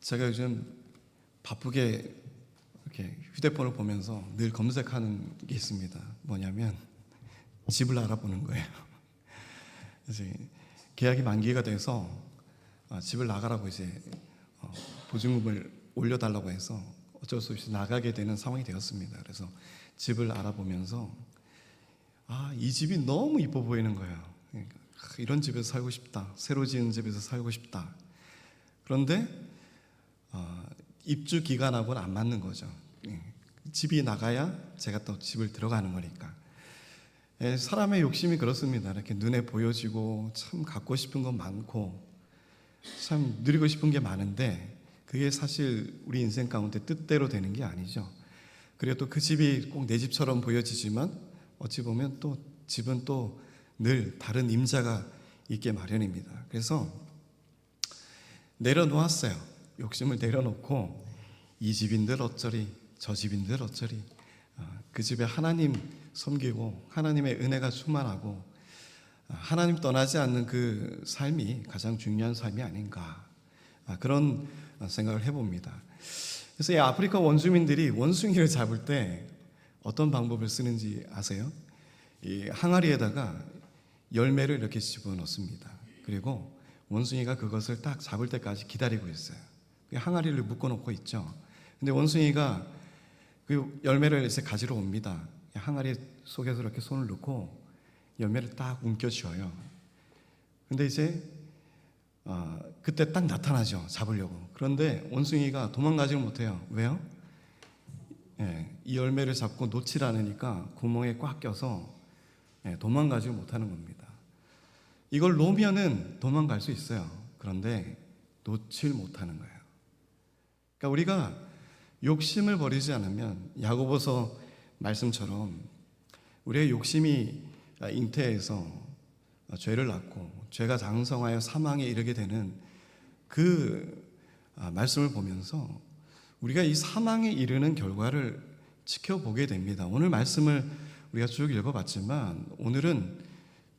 제가 요즘 바쁘게 이렇게 휴대폰을 보면서 늘 검색하는 게 있습니다. 뭐냐면 집을 알아보는 거예요. 그래서 계약이 만기가 돼서 집을 나가라고 이제 보증금을 올려달라고 해서 어쩔 수 없이 나가게 되는 상황이 되었습니다. 그래서 집을 알아보면서 이 집이 너무 이뻐 보이는 거예요. 그러니까 이런 집에서 살고 싶다. 새로 지은 집에서 살고 싶다. 그런데 입주 기간하고는 안 맞는 거죠. 집이 나가야 제가 또 집을 들어가는 거니까. 사람의 욕심이 그렇습니다. 이렇게 눈에 보여지고 참 갖고 싶은 건 많고 참 누리고 싶은 게 많은데 그게 사실 우리 인생 가운데 뜻대로 되는 게 아니죠. 그리고 또 그 집이 꼭 내 집처럼 보여지지만 어찌 보면 또 집은 또 늘 다른 임자가 있게 마련입니다. 그래서 내려놓았어요. 욕심을 내려놓고 이 집인들 어쩌리 저 집인들 어쩌리 그 집에 하나님 섬기고 하나님의 은혜가 충만하고 하나님 떠나지 않는 그 삶이 가장 중요한 삶이 아닌가 그런 생각을 해봅니다. 그래서 이 아프리카 원주민들이 원숭이를 잡을 때 어떤 방법을 쓰는지 아세요? 이 항아리에다가 열매를 이렇게 집어넣습니다. 그리고 원숭이가 그것을 딱 잡을 때까지 기다리고 있어요. 항아리를 묶어놓고 있죠. 근데 원숭이가 그 열매를 이제 가지러 옵니다. 항아리 속에서 이렇게 손을 넣고 열매를 딱 움켜쥐어요. 근데 이제 그때 딱 나타나죠. 잡으려고. 그런데 원숭이가 도망가지를 못해요. 왜요? 이 열매를 잡고 놓질 않으니까 구멍에 꽉 껴서 도망가지 못하는 겁니다. 이걸 놓으면은 도망갈 수 있어요. 그런데 놓질 못하는 거예요. 그러니까 우리가 욕심을 버리지 않으면 야고보서 말씀처럼 우리의 욕심이 잉태해서 죄를 낳고 죄가 장성하여 사망에 이르게 되는 그 말씀을 보면서 우리가 이 사망에 이르는 결과를 지켜보게 됩니다. 오늘 말씀을 우리가 쭉 읽어봤지만 오늘은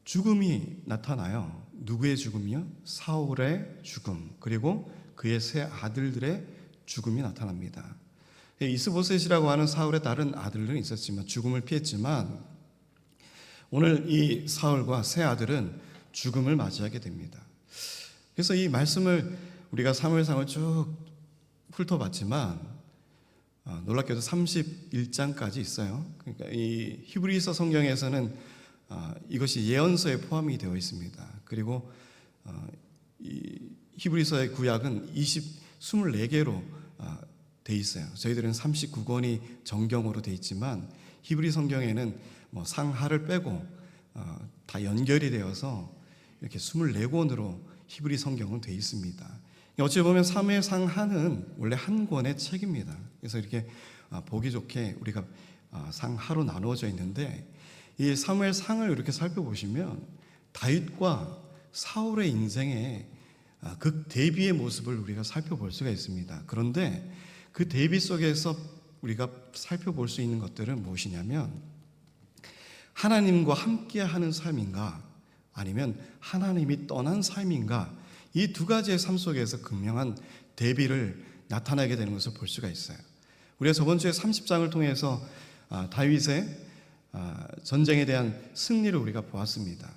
죽음이 나타나요. 누구의 죽음이요? 사울의 죽음 그리고 그의 세 아들들의 죽음이 나타납니다. 이스보셋이라고 하는 사울의 다른 아들들은 있었지만 죽음을 피했지만 오늘 이 사울과 세 아들은 죽음을 맞이하게 됩니다. 그래서 이 말씀을 우리가 사무엘상을 쭉 훑어봤지만 놀랍게도 31장까지 있어요. 그러니까 이 히브리서 성경에서는 이것이 예언서에 포함이 되어 있습니다. 그리고 이 히브리서의 구약은 24개로 돼 있어요. 저희들은 39권이 정경으로 돼 있지만 히브리 성경에는 뭐 상하를 빼고 다 연결이 되어서 이렇게 24권으로 히브리 성경은 돼 있습니다. 어찌 보면 사무엘 상하는 원래 한 권의 책입니다. 그래서 이렇게 보기 좋게 우리가 상하로 나누어져 있는데 이 사무엘 상을 이렇게 살펴보시면 다윗과 사울의 인생의 극 대비의 모습을 우리가 살펴볼 수가 있습니다. 그런데 그 대비 속에서 우리가 살펴볼 수 있는 것들은 무엇이냐면 하나님과 함께하는 삶인가 아니면 하나님이 떠난 삶인가 이 두 가지의 삶 속에서 극명한 대비를 나타나게 되는 것을 볼 수가 있어요. 우리가 저번 주에 30장을 통해서 다윗의 전쟁에 대한 승리를 우리가 보았습니다.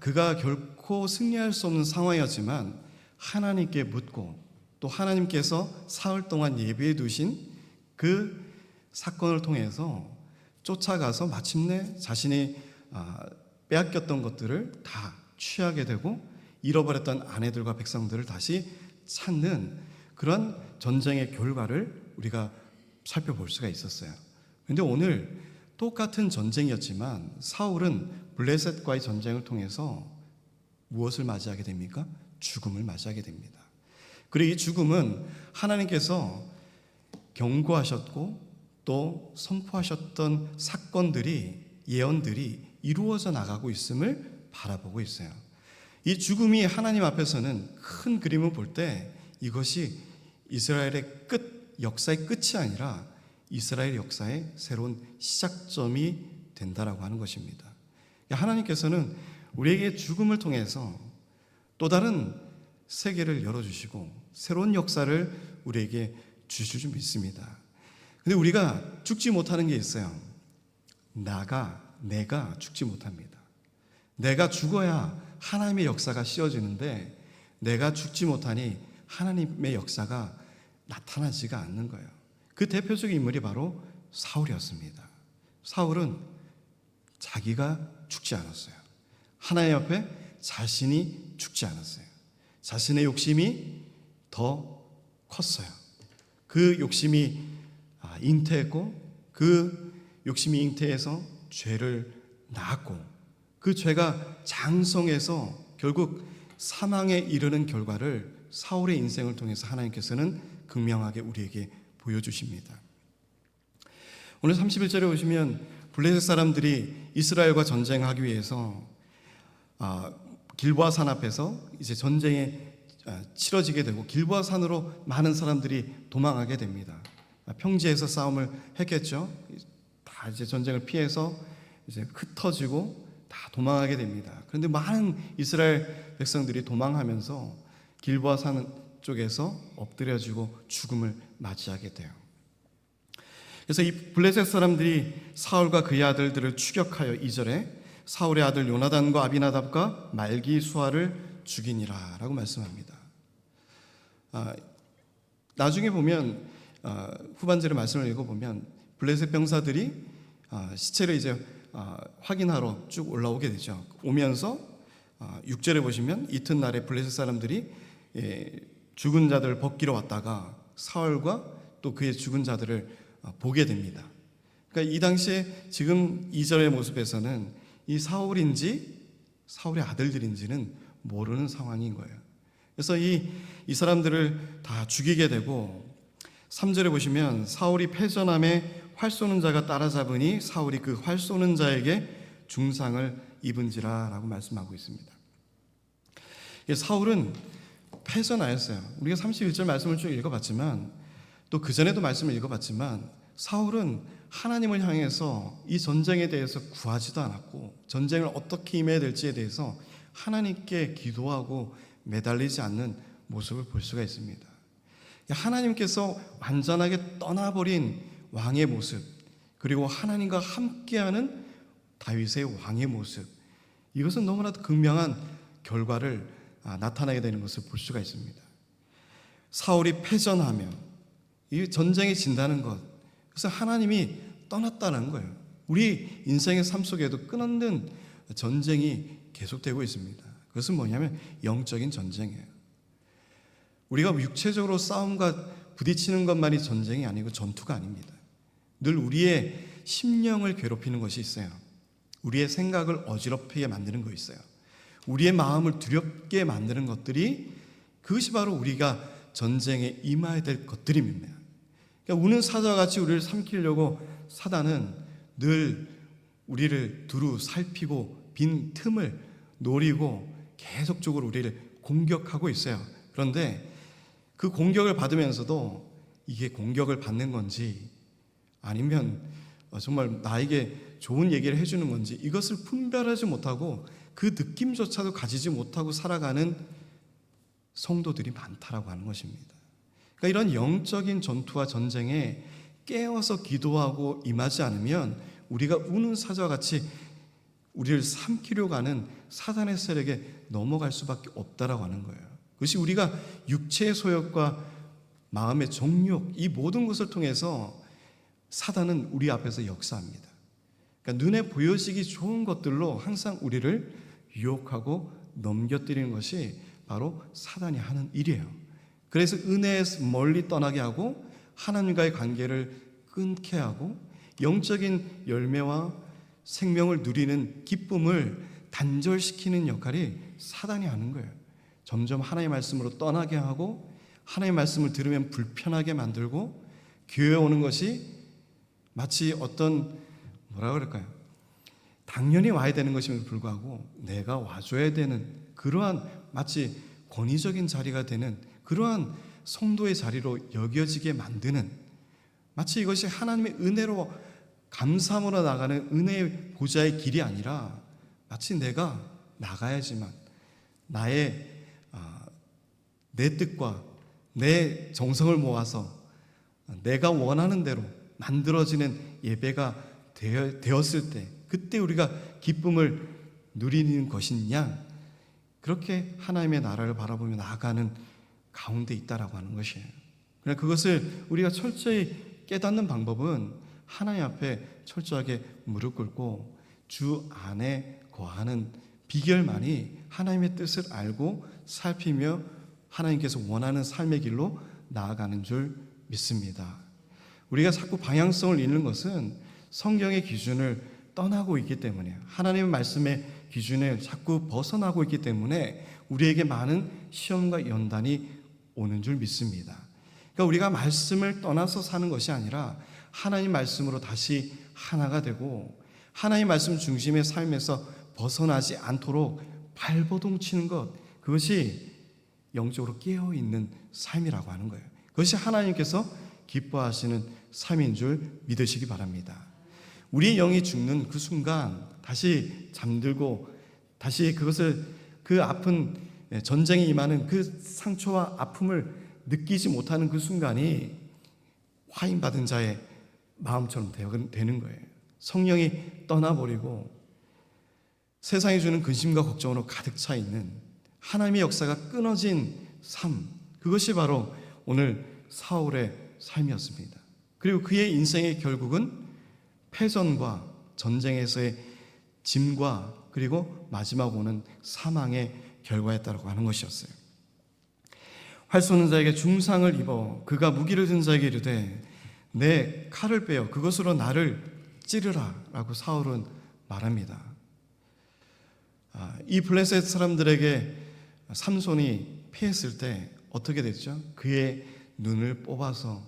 그가 결코 승리할 수 없는 상황이었지만 하나님께 묻고 또 하나님께서 사흘 동안 예비해 두신 그 사건을 통해서 쫓아가서 마침내 자신이 빼앗겼던 것들을 다 취하게 되고 잃어버렸던 아내들과 백성들을 다시 찾는 그런 전쟁의 결과를 우리가 살펴볼 수가 있었어요. 그런데 오늘 똑같은 전쟁이었지만 사울은 블레셋과의 전쟁을 통해서 무엇을 맞이하게 됩니까? 죽음을 맞이하게 됩니다. 그리고 이 죽음은 하나님께서 경고하셨고 또 선포하셨던 사건들이 예언들이 이루어져 나가고 있음을 바라보고 있어요. 이 죽음이 하나님 앞에서는 큰 그림을 볼 때 이것이 이스라엘의 역사의 끝이 아니라 이스라엘 역사의 새로운 시작점이 된다라고 하는 것입니다. 하나님께서는 우리에게 죽음을 통해서 또 다른 세계를 열어주시고 새로운 역사를 우리에게 주실 줄 믿습니다. 근데 우리가 죽지 못하는 게 있어요. 내가 죽지 못합니다. 내가 죽어야 하나님의 역사가 씌워지는데 내가 죽지 못하니 하나님의 역사가 나타나지가 않는 거예요. 그 대표적인 인물이 바로 사울이었습니다. 사울은 자기가 죽지 않았어요. 하나님 앞에 자신이 죽지 않았어요. 자신의 욕심이 더 컸어요. 그 욕심이 잉태했고 그 욕심이 잉태해서 죄를 낳았고 그 죄가 장성해서 결국 사망에 이르는 결과를 사울의 인생을 통해서 하나님께서는 극명하게 우리에게 보여주십니다. 오늘 31절에 보시면 블레셋 사람들이 이스라엘과 전쟁하기 위해서 길보아 산 앞에서 이제 전쟁에 치러지게 되고 길보아 산으로 많은 사람들이 도망하게 됩니다. 평지에서 싸움을 했겠죠. 다 이제 전쟁을 피해서 이제 흩어지고 다 도망하게 됩니다. 그런데 많은 이스라엘 백성들이 도망하면서 길보아 산 쪽에서 엎드려지고 죽음을 맞이하게 돼요. 그래서 이 블레셋 사람들이 사울과 그의 아들들을 추격하여 2절에 사울의 아들 요나단과 아비나답과 말기수아를 죽이니라 라고 말씀합니다. 나중에 보면 후반절의 말씀을 읽어보면 블레셋 병사들이 시체를 이제 확인하러 쭉 올라오게 되죠. 오면서 6절에 보시면 이튿날에 블레셋 사람들이 죽은 자들을 벗기러 왔다가 사울과 또 그의 죽은 자들을 보게 됩니다. 그러니까 이 당시에 지금 2절의 모습에서는 이 사울인지 사울의 아들들인지는 모르는 상황인 거예요. 그래서 이 사람들을 다 죽이게 되고 3절에 보시면 사울이 패전함에 활 쏘는 자가 따라잡으니 사울이 그 활 쏘는 자에게 중상을 입은지라 라고 말씀하고 있습니다. 사울은 패전하였어요. 우리가 31절 말씀을 쭉 읽어봤지만 또 그전에도 말씀을 읽어봤지만 사울은 하나님을 향해서 이 전쟁에 대해서 구하지도 않았고 전쟁을 어떻게 임해야 될지에 대해서 하나님께 기도하고 매달리지 않는 모습을 볼 수가 있습니다. 하나님께서 완전하게 떠나버린 왕의 모습, 그리고 하나님과 함께하는 다윗의 왕의 모습, 이것은 너무나도 극명한 결과를 나타나게 되는 것을 볼 수가 있습니다. 사울이 패전하며 이 전쟁에 진다는 것, 그래서 하나님이 떠났다는 거예요. 우리 인생의 삶 속에도 끊없는 전쟁이 계속되고 있습니다. 그것은 뭐냐면 영적인 전쟁이에요. 우리가 육체적으로 싸움과 부딪히는 것만이 전쟁이 아니고 전투가 아닙니다. 늘 우리의 심령을 괴롭히는 것이 있어요. 우리의 생각을 어지럽히게 만드는 것이 있어요. 우리의 마음을 두렵게 만드는 것들이 그것이 바로 우리가 전쟁에 임해야 될 것들입니다. 그러니까 우는 사자와 같이 우리를 삼키려고 사단은 늘 우리를 두루 살피고 빈 틈을 노리고 계속적으로 우리를 공격하고 있어요. 그런데 그 공격을 받으면서도 이게 공격을 받는 건지 아니면 정말 나에게 좋은 얘기를 해주는 건지 이것을 분별하지 못하고 그 느낌조차도 가지지 못하고 살아가는 성도들이 많다라고 하는 것입니다. 그러니까 이런 영적인 전투와 전쟁에 깨어서 기도하고 임하지 않으면 우리가 우는 사자와 같이 우리를 삼키려고 하는 사단의 세력에 넘어갈 수밖에 없다라고 하는 거예요. 그것이 우리가 육체의 소욕과 마음의 정욕, 이 모든 것을 통해서 사단은 우리 앞에서 역사합니다. 그러니까 눈에 보여지기 좋은 것들로 항상 우리를 유혹하고 넘겨뜨리는 것이 바로 사단이 하는 일이에요. 그래서 은혜에서 멀리 떠나게 하고 하나님과의 관계를 끊게 하고 영적인 열매와 생명을 누리는 기쁨을 단절시키는 역할이 사단이 하는 거예요. 점점 하나님의 말씀으로 떠나게 하고 하나님의 말씀을 들으면 불편하게 만들고 교회에 오는 것이 마치 어떤 뭐라 그럴까요? 당연히 와야 되는 것임에도 불구하고 내가 와줘야 되는 그러한 마치 권위적인 자리가 되는 그러한 성도의 자리로 여겨지게 만드는 마치 이것이 하나님의 은혜로 감사함으로 나가는 은혜의 보좌의 길이 아니라 마치 내가 나가야지만 나의 내 뜻과 내 정성을 모아서 내가 원하는 대로 만들어지는 예배가 되었을 때 그때 우리가 기쁨을 누리는 것이냐, 그렇게 하나님의 나라를 바라보며 나아가는 가운데 있다라고 하는 것이에요. 그러나 그것을 우리가 철저히 깨닫는 방법은 하나님 앞에 철저하게 무릎 꿇고 주 안에 거하는 비결만이 하나님의 뜻을 알고 살피며 하나님께서 원하는 삶의 길로 나아가는 줄 믿습니다. 우리가 자꾸 방향성을 잃는 것은 성경의 기준을 떠나고 있기 때문에, 하나님의 말씀의 기준을 자꾸 벗어나고 있기 때문에 우리에게 많은 시험과 연단이 오는 줄 믿습니다. 그러니까 우리가 말씀을 떠나서 사는 것이 아니라 하나님 말씀으로 다시 하나가 되고 하나님 말씀 중심의 삶에서 벗어나지 않도록 발버둥 치는 것, 그것이 영적으로 깨어있는 삶이라고 하는 거예요. 그것이 하나님께서 기뻐하시는 삶인 줄 믿으시기 바랍니다. 우리의 영이 죽는 그 순간 다시 잠들고 다시 그것을, 그 아픈 전쟁이 임하는 그 상처와 아픔을 느끼지 못하는 그 순간이 화인받은 자의 마음처럼 되는 거예요. 성령이 떠나버리고 세상이 주는 근심과 걱정으로 가득 차 있는 하나님의 역사가 끊어진 삶, 그것이 바로 오늘 사울의 삶이었습니다. 그리고 그의 인생의 결국은 패전과 전쟁에서의 짐과 그리고 마지막 오는 사망의 결과였다고 하는 것이었어요. 활 쏘는 자에게 중상을 입어 그가 무기를 든 자에게 이르되 내 칼을 빼어 그것으로 나를 찌르라 라고 사울은 말합니다. 이 블레셋 사람들에게 삼손이 패했을 때 어떻게 됐죠? 그의 눈을 뽑아서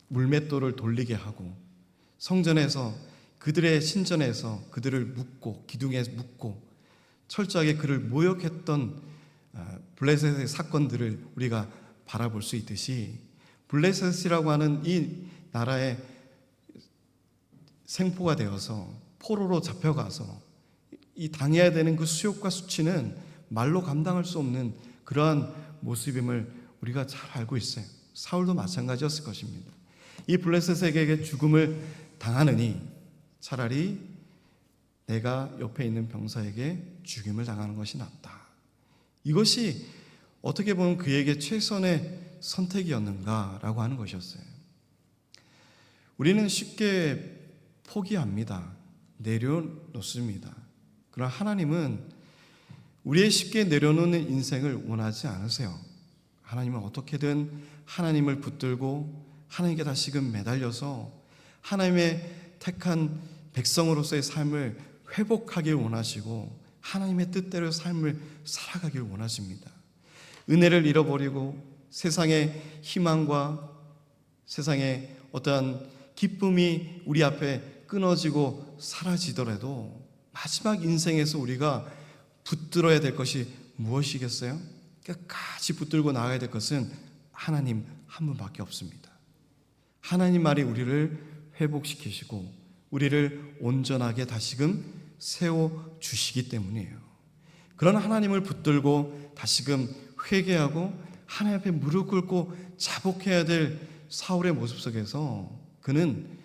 물맷돌을 돌리게 하고 성전에서, 그들의 신전에서 그들을 묶고 기둥에 묶고 철저하게 그를 모욕했던 블레셋의 사건들을 우리가 바라볼 수 있듯이, 블레셋이라고 하는 이 나라의 생포가 되어서 포로로 잡혀가서 이 당해야 되는 그 수욕과 수치는 말로 감당할 수 없는 그러한 모습임을 우리가 잘 알고 있어요. 사울도 마찬가지였을 것입니다. 이 블레셋에게 죽음을 당하느니 차라리 내가 옆에 있는 병사에게 죽임을 당하는 것이 낫다. 이것이 어떻게 보면 그에게 최선의 선택이었는가라고 하는 것이었어요. 우리는 쉽게 포기합니다. 내려놓습니다. 그러나 하나님은 우리의 쉽게 내려놓는 인생을 원하지 않으세요. 하나님은 어떻게든 하나님을 붙들고 하나님께 다시금 매달려서 하나님의 택한 백성으로서의 삶을 회복하길 원하시고 하나님의 뜻대로 삶을 살아가길 원하십니다. 은혜를 잃어버리고 세상의 희망과 세상의 어떠한 기쁨이 우리 앞에 끊어지고 사라지더라도 마지막 인생에서 우리가 붙들어야 될 것이 무엇이겠어요? 끝까지 붙들고 나가야 될 것은 하나님 한 분밖에 없습니다. 하나님 말이 우리를 회복시키시고 우리를 온전하게 다시금 세워주시기 때문이에요. 그런 하나님을 붙들고 다시금 회개하고 하나님 앞에 무릎 꿇고 자복해야 될 사울의 모습 속에서 그는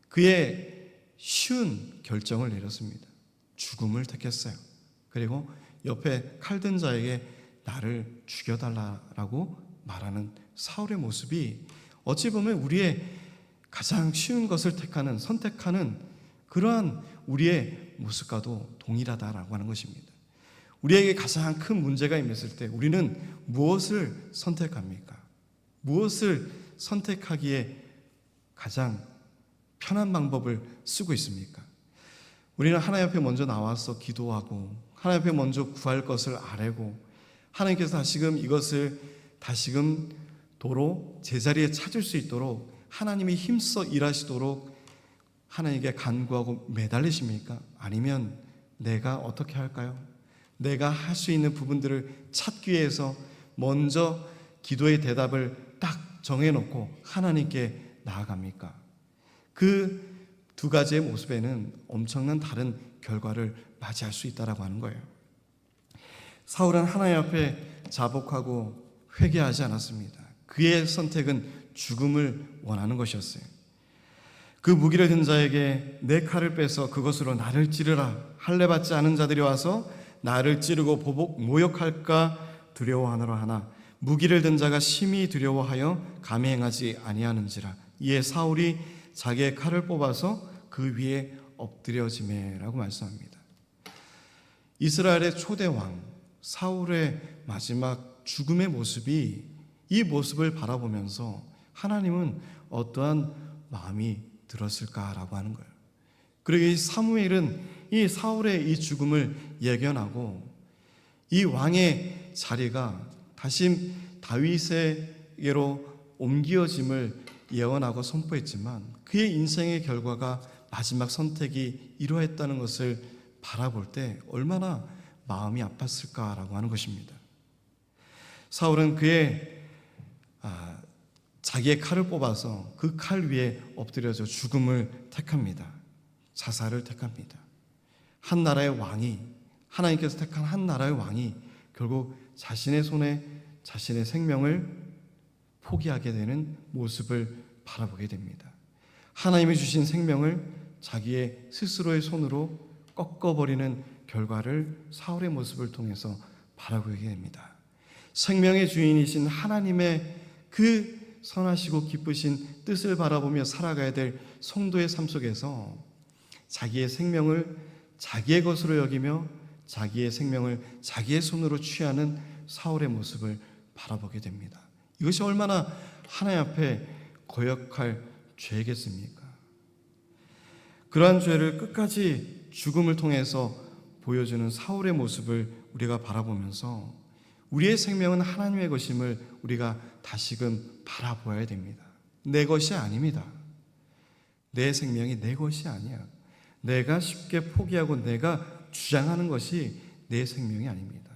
그의 쉬운 결정을 내렸습니다. 죽음을 택했어요. 그리고 옆에 칼든 자에게 나를 죽여달라고 말하는 사울의 모습이 어찌 보면 우리의 가장 쉬운 것을 선택하는 그러한 우리의 모습과도 동일하다라고 하는 것입니다. 우리에게 가장 큰 문제가 임했을 때 우리는 무엇을 선택합니까? 무엇을 선택하기에 가장 편한 방법을 쓰고 있습니까? 우리는 하나님 앞에 먼저 나와서 기도하고 하나님 앞에 먼저 구할 것을 아뢰고 하나님께서 다시금 이것을 다시금 도로 제자리에 찾을 수 있도록 하나님이 힘써 일하시도록 하나님께 간구하고 매달리십니까? 아니면 내가 어떻게 할까요? 내가 할 수 있는 부분들을 찾기 위해서 먼저 기도의 대답을 딱 정해놓고 하나님께 나아갑니까? 그 두 가지의 모습에는 엄청난 다른 결과를 맞이할 수 있다고 하는 거예요. 사울은 하나님 앞에 자복하고 회개하지 않았습니다. 그의 선택은 죽음을 원하는 것이었어요. 그 무기를 든 자에게 내 칼을 빼서 그것으로 나를 찌르라. 할례 받지 않은 자들이 와서 나를 찌르고 모욕할까 두려워하노라 하나 무기를 든 자가 심히 두려워하여 감히 행하지 아니하는지라. 이에 사울이 자기의 칼을 뽑아서 그 위에 엎드려지매라고 말씀합니다. 이스라엘의 초대 왕 사울의 마지막 죽음의 모습이 이 모습을 바라보면서 하나님은 어떠한 마음이 들었을까라고 하는 거예요. 그리고 이 사무엘은 이 사울의 이 죽음을 예견하고 이 왕의 자리가 다시 다윗에게로 옮겨짐을 예언하고 선포했지만 그의 인생의 결과가 마지막 선택이 이러했다는 것을 바라볼 때 얼마나 마음이 아팠을까라고 하는 것입니다. 사울은 자기의 칼을 뽑아서 그 칼 위에 엎드려져 죽음을 택합니다. 자살을 택합니다. 한 나라의 왕이, 하나님께서 택한 한 나라의 왕이 결국 자신의 손에 자신의 생명을 포기하게 되는 모습을 바라보게 됩니다. 하나님이 주신 생명을 자기의 스스로의 손으로 꺾어버리는 결과를 사울의 모습을 통해서 바라보게 됩니다. 생명의 주인이신 하나님의 그 선하시고 기쁘신 뜻을 바라보며 살아가야 될 성도의 삶 속에서 자기의 생명을 자기의 것으로 여기며 자기의 생명을 자기의 손으로 취하는 사울의 모습을 바라보게 됩니다. 이것이 얼마나 하나님 앞에 거역할 죄겠습니까? 그러한 죄를 끝까지 죽음을 통해서 보여주는 사울의 모습을 우리가 바라보면서 우리의 생명은 하나님의 것임을 우리가 다시금 바라보아야 됩니다. 내 것이 아닙니다. 내 생명이 내 것이 아니야. 내가 쉽게 포기하고 내가 주장하는 것이 내 생명이 아닙니다.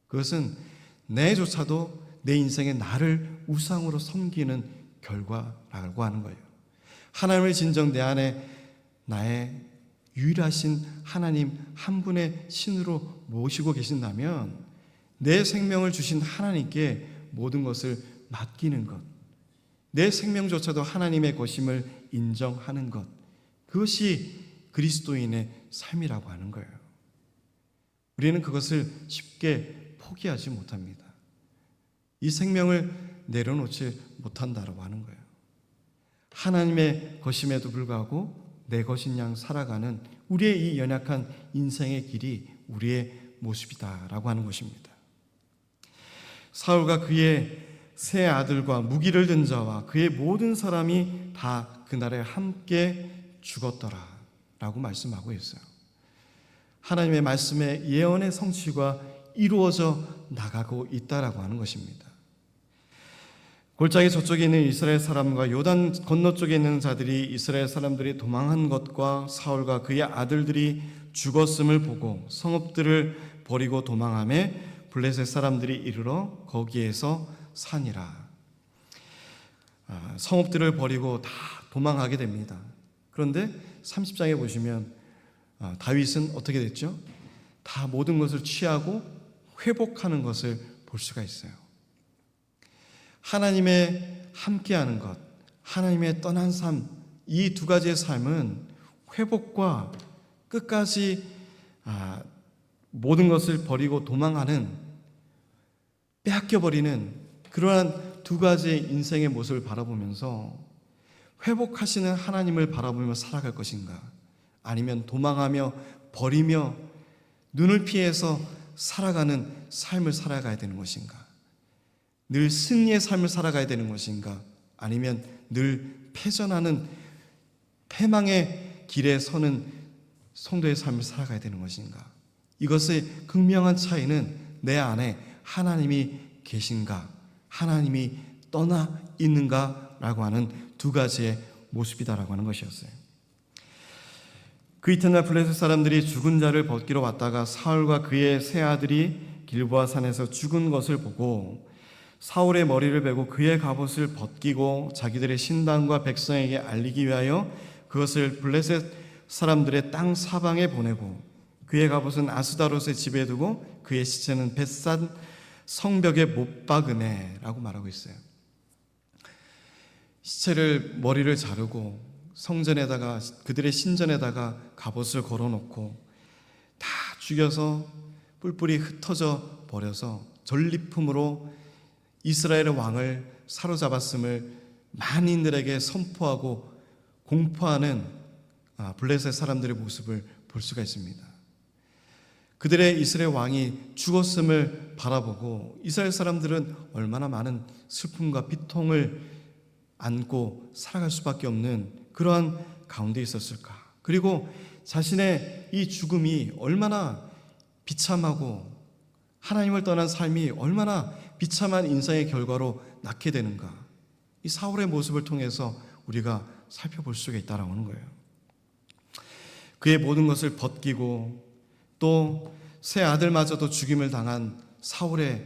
그것은 내조차도 내 인생에 나를 우상으로 섬기는 결과라고 하는 거예요. 하나님을 진정 내 안에 나의 유일하신 하나님 한 분의 신으로 모시고 계신다면 내 생명을 주신 하나님께 모든 것을 맡기는 것, 내 생명조차도 하나님의 것임을 인정하는 것, 그것이 그리스도인의 삶이라고 하는 거예요. 우리는 그것을 쉽게 포기하지 못합니다. 이 생명을 내려놓지 못한다라고 하는 거예요. 하나님의 것임에도 불구하고 내 것인 양 살아가는 우리의 이 연약한 인생의 길이 우리의 모습이다라고 하는 것입니다. 사울과 그의 세 아들과 무기를 든 자와 그의 모든 사람이 다 그날에 함께 죽었더라라고 말씀하고 있어요. 하나님의 말씀의 예언의 성취가 이루어져 나가고 있다라고 하는 것입니다. 골짜기 저쪽에 있는 이스라엘 사람과 요단 건너쪽에 있는 자들이 이스라엘 사람들이 도망한 것과 사울과 그의 아들들이 죽었음을 보고 성읍들을 버리고 도망하며 블레셋 사람들이 이르러 거기에서 사니라. 성읍들을 버리고 다 도망하게 됩니다. 그런데 30장에 보시면 다윗은 어떻게 됐죠? 다 모든 것을 취하고 회복하는 것을 볼 수가 있어요. 하나님의 함께하는 것, 하나님의 떠난 삶, 이 두 가지의 삶은 회복과 끝까지 모든 것을 버리고 도망하는, 빼앗겨버리는 그러한 두 가지의 인생의 모습을 바라보면서 회복하시는 하나님을 바라보며 살아갈 것인가, 아니면 도망하며 버리며 눈을 피해서 살아가는 삶을 살아가야 되는 것인가, 늘 승리의 삶을 살아가야 되는 것인가, 아니면 늘 패전하는 패망의 길에 서는 성도의 삶을 살아가야 되는 것인가. 이것의 극명한 차이는 내 안에 하나님이 계신가, 하나님이 떠나 있는가라고 하는 두 가지의 모습이다라고 하는 것이었어요. 그 이튿날 블레셋 사람들이 죽은 자를 벗기러 왔다가 사울과 그의 세 아들이 길보아 산에서 죽은 것을 보고 사울의 머리를 베고 그의 갑옷을 벗기고 자기들의 신당과 백성에게 알리기 위하여 그것을 블레셋 사람들의 땅 사방에 보내고 그의 갑옷은 아스다롯의 집에 두고 그의 시체는 벳산 성벽에 못 박으매라고 말하고 있어요. 시체를 머리를 자르고 성전에다가 그들의 신전에다가 갑옷을 걸어놓고 다 죽여서 뿔뿔이 흩어져 버려서 전리품으로 이스라엘의 왕을 사로잡았음을 만인들에게 선포하고 공포하는 블레셋 사람들의 모습을 볼 수가 있습니다. 그들의 이스라엘 왕이 죽었음을 바라보고 이스라엘 사람들은 얼마나 많은 슬픔과 비통을 안고 살아갈 수밖에 없는 그러한 가운데 있었을까. 그리고 자신의 이 죽음이 얼마나 비참하고 하나님을 떠난 삶이 얼마나 비참한 인생의 결과로 낳게 되는가. 이 사울의 모습을 통해서 우리가 살펴볼 수가 있다라고 하는 거예요. 그의 모든 것을 벗기고 또 새 아들마저도 죽임을 당한 사울의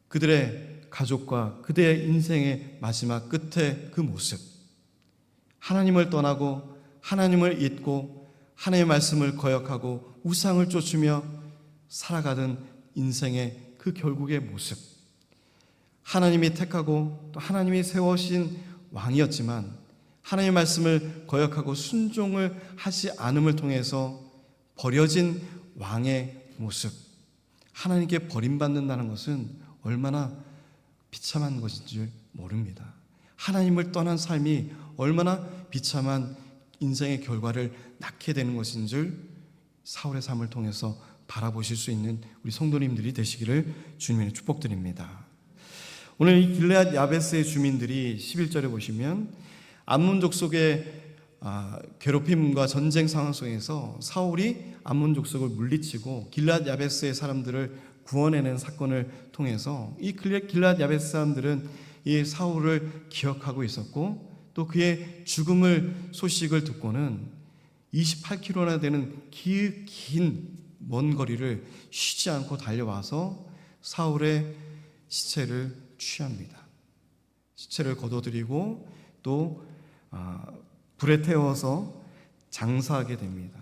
그들의 가족과 그들의 인생의 마지막 끝의 그 모습, 하나님을 떠나고 하나님을 잊고 하나님의 말씀을 거역하고 우상을 쫓으며 살아가던 인생의 그 결국의 모습, 하나님이 택하고 또 하나님이 세우신 왕이었지만 하나님의 말씀을 거역하고 순종을 하지 않음을 통해서 버려진 왕의 모습, 하나님께 버림받는다는 것은 얼마나 비참한 것인 줄 모릅니다. 하나님을 떠난 삶이 얼마나 비참한 인생의 결과를 낳게 되는 것인 줄 사울의 삶을 통해서 바라보실 수 있는 우리 성도님들이 되시기를 주님의 축복드립니다. 오늘 이 길르앗 야베스의 주민들이 11절에 보시면 암몬족 속의 괴롭힘과 전쟁 상황 속에서 사울이 암몬 족속을 물리치고 길르앗 야베스의 사람들을 구원해낸 사건을 통해서 이 길르앗 야베스 사람들은 이 사울을 기억하고 있었고 또 그의 죽음을 소식을 듣고는 28km나 되는 긴 먼 거리를 쉬지 않고 달려와서 사울의 시체를 취합니다. 시체를 거둬들이고 또 불에 태워서 장사하게 됩니다.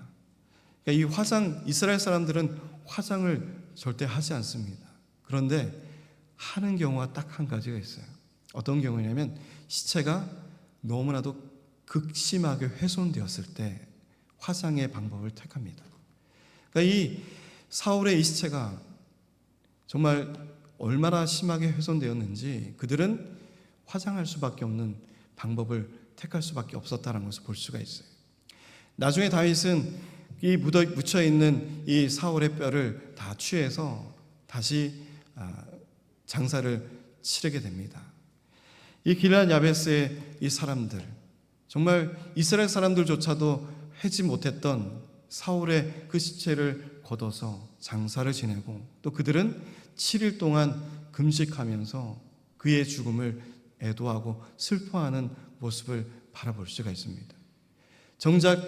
그러니까 이 화장, 이스라엘 사람들은 화장을 절대 하지 않습니다. 그런데 하는 경우가 딱 한 가지가 있어요. 어떤 경우냐면 시체가 너무나도 극심하게 훼손되었을 때 화장의 방법을 택합니다. 그러니까 이 사울의 이 시체가 정말 얼마나 심하게 훼손되었는지 그들은 화장할 수밖에 없는 방법을 택할 수밖에 없었다는 것을 볼 수가 있어요. 나중에 다윗은 이 묻혀 있는 이 사울의 뼈를 다 취해서 다시 장사를 치르게 됩니다. 이 길르앗 야베스의 이 사람들, 정말 이스라엘 사람들조차도 하지 못했던 사울의 그 시체를 걷어서 장사를 지내고 또 그들은 7일 동안 금식하면서 그의 죽음을 애도하고 슬퍼하는 모습을 바라볼 수가 있습니다. 정작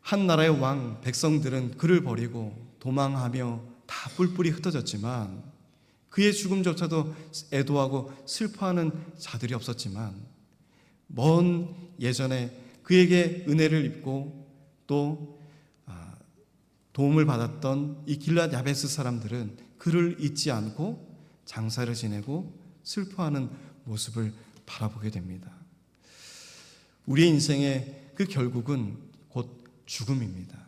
한 나라의 왕 백성들은 그를 버리고 도망하며 다 뿔뿔이 흩어졌지만 그의 죽음조차도 애도하고 슬퍼하는 자들이 없었지만 먼 예전에 그에게 은혜를 입고 또 도움을 받았던 이 길르앗 야베스 사람들은 그를 잊지 않고 장사를 지내고 슬퍼하는 모습을 바라보게 됩니다. 우리의 인생의 그 결국은 곧 죽음입니다.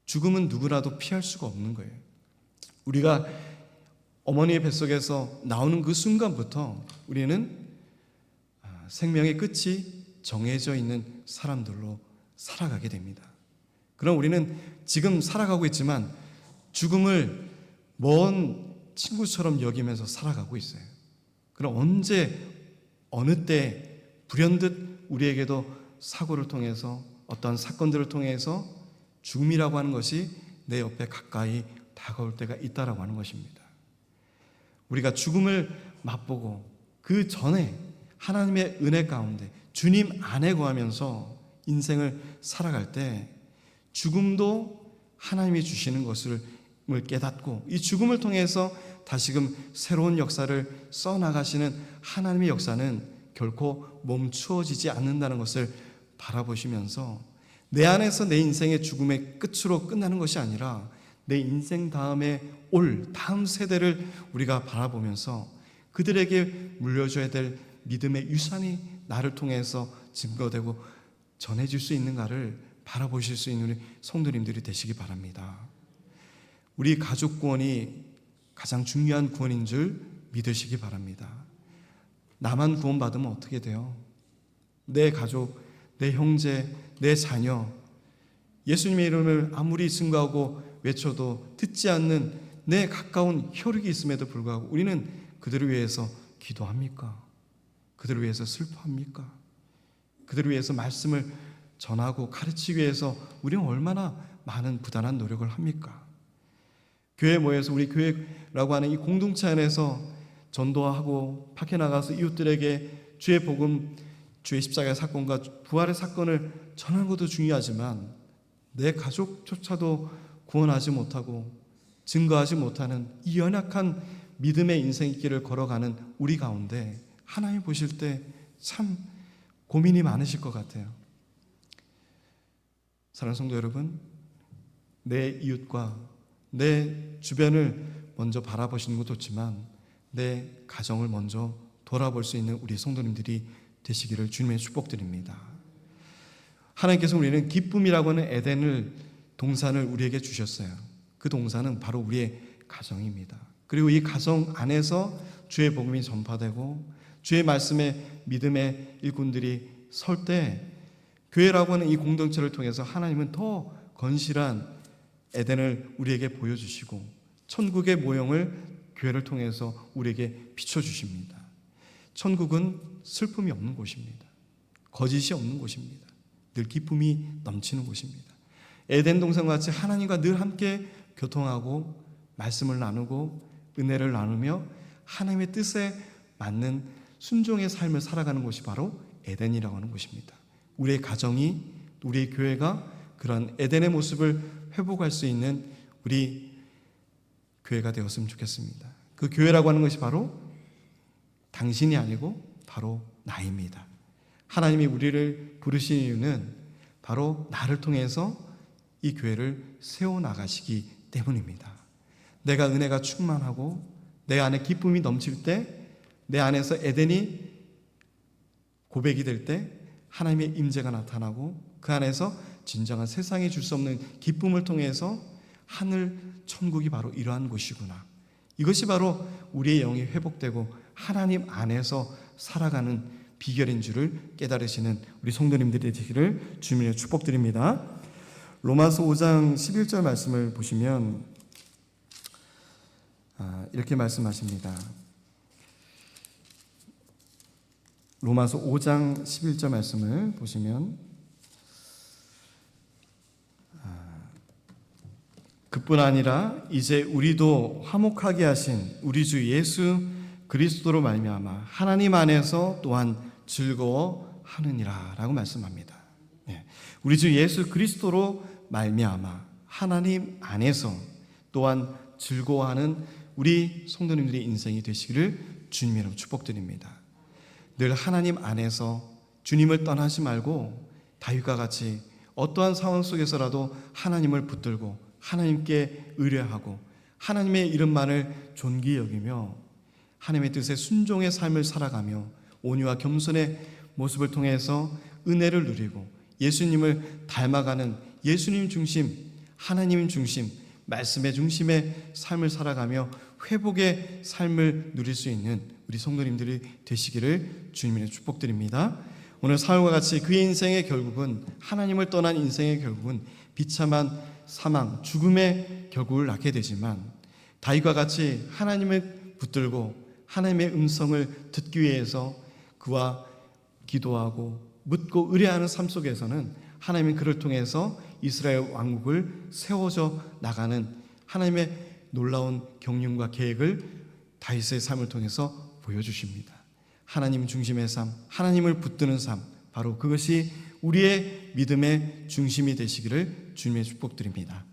죽음은 누구라도 피할 수가 없는 거예요. 우리가 어머니의 뱃속에서 나오는 그 순간부터 우리는 생명의 끝이 정해져 있는 사람들로 살아가게 됩니다. 그럼 우리는 지금 살아가고 있지만 죽음을 먼 친구처럼 여기면서 살아가고 있어요. 그럼 언제 어느 때 불현듯 우리에게도 사고를 통해서 어떤 사건들을 통해서 죽음이라고 하는 것이 내 옆에 가까이 다가올 때가 있다라고 하는 것입니다. 우리가 죽음을 맛보고 그 전에 하나님의 은혜 가운데 주님 안에 거하면서 인생을 살아갈 때 죽음도 하나님이 주시는 것을 깨닫고 이 죽음을 통해서 다시금 새로운 역사를 써나가시는 하나님의 역사는 결코 멈추어지지 않는다는 것을 바라보시면서 내 안에서 내 인생의 죽음의 끝으로 끝나는 것이 아니라 내 인생 다음에 올 다음 세대를 우리가 바라보면서 그들에게 물려줘야 될 믿음의 유산이 나를 통해서 증거되고 전해질 수 있는가를 바라보실 수 있는 우리 성도님들이 되시기 바랍니다. 우리 가족 구원이 가장 중요한 구원인 줄 믿으시기 바랍니다. 나만 구원받으면 어떻게 돼요? 내 가족, 내 형제, 내 자녀, 예수님의 이름을 아무리 증거하고 외쳐도 듣지 않는 내 가까운 혈육이 있음에도 불구하고 우리는 그들을 위해서 기도합니까? 그들을 위해서 슬퍼합니까? 그들을 위해서 말씀을 전하고 가르치기 위해서 우리는 얼마나 많은 부단한 노력을 합니까? 교회에 모여서 우리 교회라고 하는 이 공동체 안에서 전도하고 밖에 나가서 이웃들에게 주의 복음, 주의 십자가의 사건과 부활의 사건을 전하는 것도 중요하지만 내 가족조차도 구원하지 못하고 증거하지 못하는 이 연약한 믿음의 인생 길을 걸어가는 우리 가운데 하나님 보실 때 참 고민이 많으실 것 같아요. 사랑하는 성도 여러분, 내 이웃과 내 주변을 먼저 바라보시는 것도 좋지만 내 가정을 먼저 돌아볼 수 있는 우리 성도님들이 되시기를 주님의 축복드립니다. 하나님께서 우리는 기쁨이라고 하는 에덴을 동산을 우리에게 주셨어요. 그 동산은 바로 우리의 가정입니다. 그리고 이 가정 안에서 주의 복음이 전파되고 주의 말씀에 믿음의 일꾼들이 설 때 교회라고 하는 이 공동체를 통해서 하나님은 더 건실한 에덴을 우리에게 보여주시고 천국의 모형을 교회를 통해서 우리에게 비춰주십니다. 천국은 슬픔이 없는 곳입니다. 거짓이 없는 곳입니다. 늘 기쁨이 넘치는 곳입니다. 에덴 동산과 같이 하나님과 늘 함께 교통하고 말씀을 나누고 은혜를 나누며 하나님의 뜻에 맞는 순종의 삶을 살아가는 곳이 바로 에덴이라고 하는 곳입니다. 우리의 가정이, 우리의 교회가 그런 에덴의 모습을 회복할 수 있는 우리 교회가 되었으면 좋겠습니다. 그 교회라고 하는 것이 바로 당신이 아니고 바로 나입니다. 하나님이 우리를 부르신 이유는 바로 나를 통해서 이 교회를 세워나가시기 때문입니다. 내가 은혜가 충만하고 내 안에 기쁨이 넘칠 때, 내 안에서 에덴이 고백이 될 때 하나님의 임재가 나타나고 그 안에서 진정한 세상에 줄 수 없는 기쁨을 통해서 하늘 천국이 바로 이러한 곳이구나. 이것이 바로 우리의 영이 회복되고 하나님 안에서 살아가는 비결인 줄을 깨달으시는 우리 성도님들이 되기를 주님의 축복드립니다. 로마서 5장 11절 말씀을 보시면 이렇게 말씀하십니다. 로마서 5장 11절 말씀을 보시면 그뿐 아니라 이제 우리도 화목하게 하신 우리 주 예수 그리스도로 말미암아 하나님 안에서 또한 즐거워하느니라 라고 말씀합니다. 우리 주 예수 그리스도로 말미암아 하나님 안에서 또한 즐거워하는 우리 성도님들의 인생이 되시기를 주님 이름으로 축복드립니다. 늘 하나님 안에서 주님을 떠나지 말고 다윗과 같이 어떠한 상황 속에서라도 하나님을 붙들고 하나님께 의뢰하고 하나님의 이름만을 존귀히 여기며 하나님의 뜻에 순종의 삶을 살아가며 온유와 겸손의 모습을 통해서 은혜를 누리고 예수님을 닮아가는 예수님 중심, 하나님 중심, 말씀의 중심의 삶을 살아가며 회복의 삶을 누릴 수 있는 우리 성도님들이 되시기를 주님의 축복드립니다. 오늘 사울과 같이 그의 인생의 결국은 하나님을 떠난 인생의 결국은 비참한 사망, 죽음의 결국을 낳게 되지만 다윗과 같이 하나님을 붙들고 하나님의 음성을 듣기 위해서 그와 기도하고 묻고 의뢰하는 삶 속에서는 하나님은 그를 통해서 이스라엘 왕국을 세워져 나가는 하나님의 놀라운 경륜과 계획을 다윗의 삶을 통해서 보여주십니다. 하나님 중심의 삶, 하나님을 붙드는 삶, 바로 그것이 우리의 믿음의 중심이 되시기를 주님의 축복드립니다.